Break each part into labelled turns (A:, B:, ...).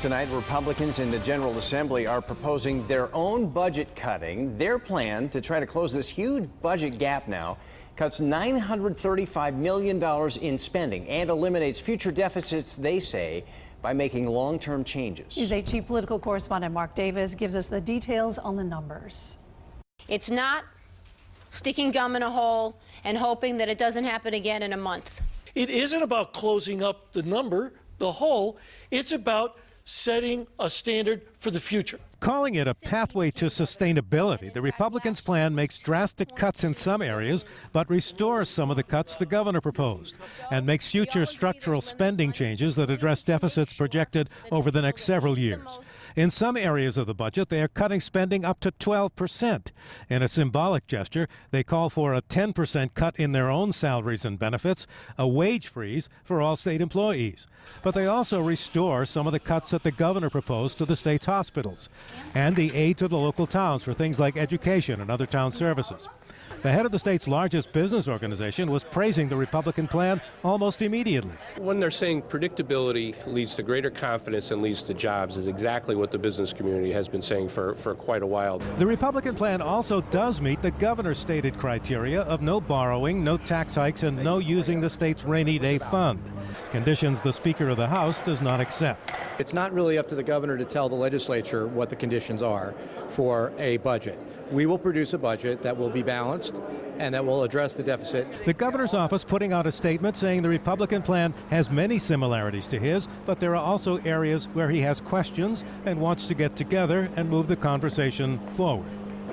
A: Tonight, Republicans in the General Assembly are proposing their own budget cutting. Their plan to try to close this huge budget gap now cuts $935 million in spending and eliminates future deficits, they say, by making long-term changes.
B: News 8 Chief Political Correspondent Mark Davis gives us the details on the numbers.
C: It's not sticking gum in a hole and hoping that it doesn't happen again in a month.
D: It isn't about closing up the hole. It's about setting a standard for the future.
E: Calling it a pathway to sustainability, the Republicans' plan makes drastic cuts in some areas, but restores some of the cuts the governor proposed, and makes future structural spending changes that address deficits projected over the next several years. In some areas of the budget, they are cutting spending up to 12%. In a symbolic gesture, they call for a 10% cut in their own salaries and benefits, a wage freeze for all state employees. But they also restore some of the cuts that the governor proposed to the state's hospitals, and the aid to the local towns for things like education and other town services. The head of the state's largest business organization was praising the Republican plan almost immediately.
F: When they're saying predictability leads to greater confidence and leads to jobs is exactly what the business community has been saying for quite a while.
E: The Republican plan also does meet the governor's stated criteria of no borrowing, no tax hikes, and no using the state's rainy day fund, conditions the Speaker of the House does not accept.
G: It's not really up to the governor to tell the legislature what the conditions are for a budget. We will produce a budget that will be balanced and that will address the deficit.
E: The governor's office putting out a statement saying the Republican plan has many similarities to his, but there are also areas where he has questions and wants to get together and move the conversation forward.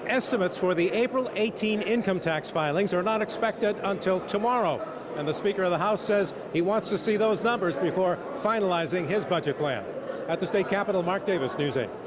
E: Estimates for the April 18 income tax filings are not expected until tomorrow, and the Speaker of the House says he wants to see those numbers before finalizing his budget plan. At the state capitol, Mark Davis, News 8.